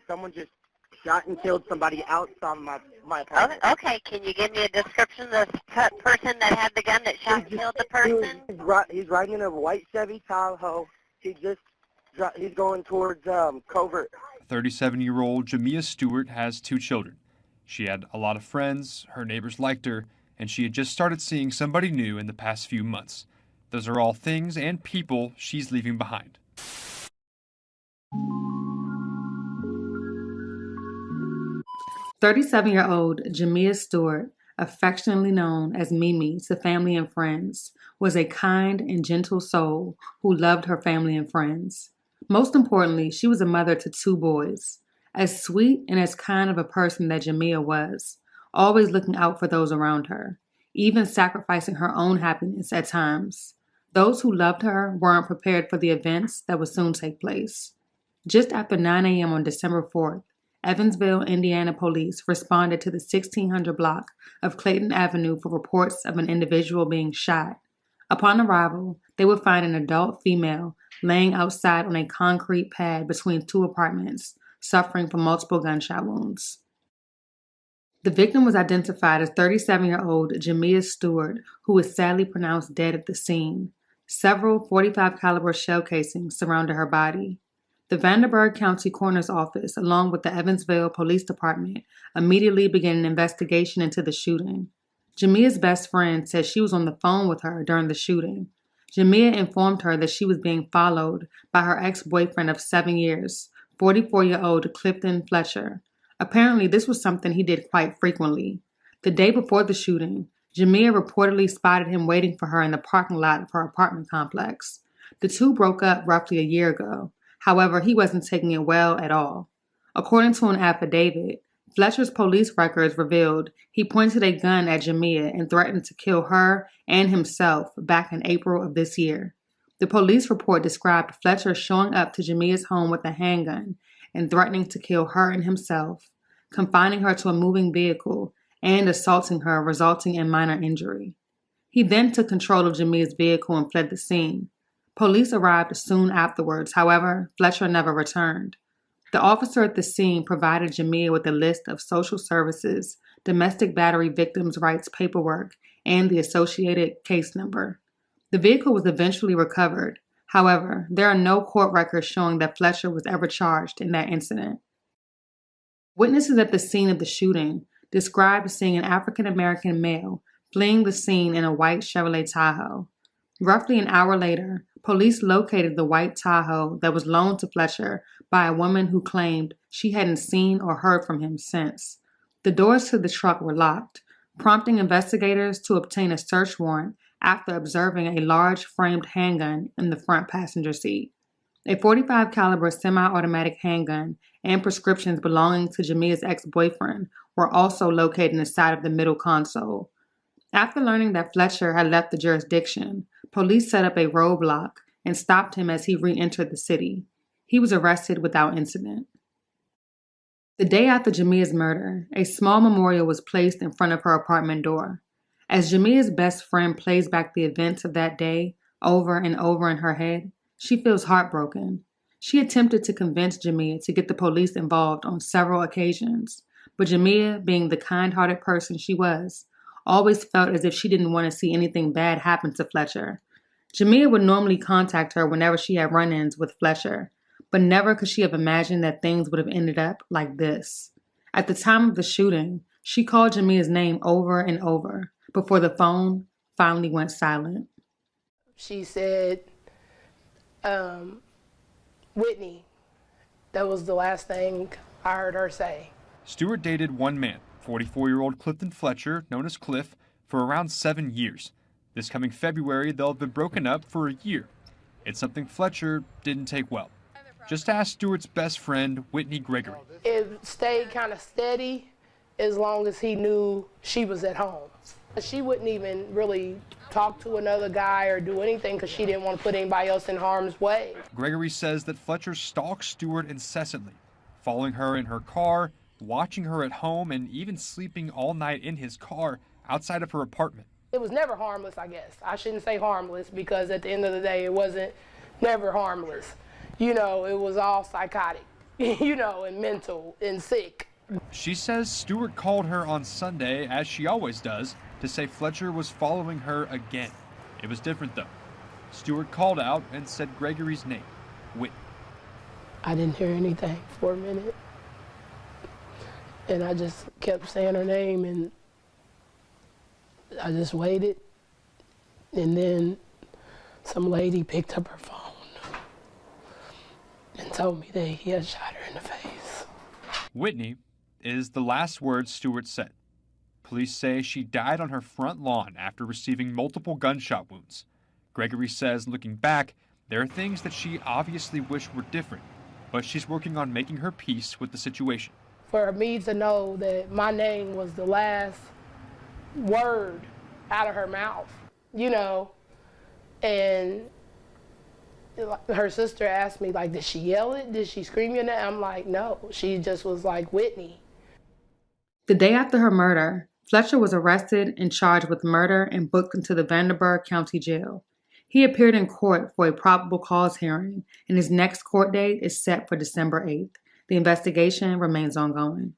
someone just shot and killed somebody outside my apartment. Okay, can you give me a description of the person that had the gun that shot and killed the person? He's riding in a white Chevy Tahoe. He's going towards Covert. 37-year-old Jamia Stewart has 2 children. She had a lot of friends, her neighbors liked her, and she had just started seeing somebody new in the past few months. Those are all things and people she's leaving behind. "37-year-old Jamia Stewart, affectionately known as Mimi to family and friends, was a kind and gentle soul who loved her family and friends. Most importantly, she was a mother to 2 boys. As sweet and as kind of a person that Jamia was, always looking out for those around her, even sacrificing her own happiness at times. Those who loved her weren't prepared for the events that would soon take place. Just after 9 a.m. on December 4th, Evansville, Indiana police responded to the 1600 block of Clayton Avenue for reports of an individual being shot. Upon arrival, they would find an adult female laying outside on a concrete pad between 2 apartments, suffering from multiple gunshot wounds. The victim was identified as 37-year-old Jamia Stewart, who was sadly pronounced dead at the scene. Several .45 caliber shell casings surrounded her body. The Vanderburgh County Coroner's Office, along with the Evansville Police Department, immediately began an investigation into the shooting. Jamia's best friend said she was on the phone with her during the shooting. Jamia informed her that she was being followed by her ex-boyfriend of 7 years, 44-year-old Clifton Fletcher. Apparently, this was something he did quite frequently. The day before the shooting, Jamia reportedly spotted him waiting for her in the parking lot of her apartment complex. The 2 broke up roughly a year ago. However, he wasn't taking it well at all. According to an affidavit, Fletcher's police records revealed he pointed a gun at Jamia and threatened to kill her and himself back in April of this year. The police report described Fletcher showing up to Jamia's home with a handgun and threatening to kill her and himself, confining her to a moving vehicle, and assaulting her, resulting in minor injury. He then took control of Jamia's vehicle and fled the scene. Police arrived soon afterwards. However, Fletcher never returned. The officer at the scene provided Jamia with a list of social services, domestic battery victims' rights paperwork, and the associated case number. The vehicle was eventually recovered. However, there are no court records showing that Fletcher was ever charged in that incident. Witnesses at the scene of the shooting described seeing an African-American male fleeing the scene in a white Chevrolet Tahoe. Roughly an hour later, police located the white Tahoe that was loaned to Fletcher by a woman who claimed she hadn't seen or heard from him since. The doors to the truck were locked, prompting investigators to obtain a search warrant after observing a large framed handgun in the front passenger seat. A .45 caliber semi-automatic handgun and prescriptions belonging to Jamia's ex-boyfriend were also located in the side of the middle console. After learning that Fletcher had left the jurisdiction, police set up a roadblock and stopped him as he re-entered the city. He was arrested without incident. The day after Jamia's murder, a small memorial was placed in front of her apartment door. As Jamia's best friend plays back the events of that day over and over in her head, she feels heartbroken. She attempted to convince Jamia to get the police involved on several occasions, but Jamia, being the kind-hearted person she was, always felt as if she didn't want to see anything bad happen to Fletcher. Jamia would normally contact her whenever she had run-ins with Fletcher, but never could she have imagined that things would have ended up like this. At the time of the shooting, she called Jamia's name over and over before the phone finally went silent. She said, Whitney. That was the last thing I heard her say. Stewart dated one man, 44-year-old Clifton Fletcher, known as Cliff, for around 7 years. This coming February, they'll have been broken up for a year. It's something Fletcher didn't take well. Just ask Stewart's best friend, Whitney Gregory. It stayed kind of steady as long as he knew she was at home. She wouldn't even really talk to another guy or do anything because she didn't want to put anybody else in harm's way. Gregory says that Fletcher stalked Stewart incessantly, following her in her car, watching her at home, and even sleeping all night in his car outside of her apartment. It was never harmless, I guess. I shouldn't say harmless because at the end of the day, it wasn't never harmless. You know, it was all psychotic. you know, and mental and sick. She says Stewart called her on Sunday, as she always does, to say Fletcher was following her again. It was different though. Stewart called out and said Gregory's name, Whitney. I didn't hear anything for a minute. And I just kept saying her name, and I just waited. And then some lady picked up her phone and told me that he had shot her in the face. Whitney is the last word Stewart said. Police say she died on her front lawn after receiving multiple gunshot wounds. Gregory says, looking back, there are things that she obviously wished were different, but she's working on making her peace with the situation. For me to know that my name was the last word out of her mouth, you know, and her sister asked me, like, did she yell it? Did she scream your name? I'm like, no. She just was like, Whitney. The day after her murder, Fletcher was arrested and charged with murder and booked into the Vanderburgh County Jail. He appeared in court for a probable cause hearing, and his next court date is set for December 8th. The investigation remains ongoing.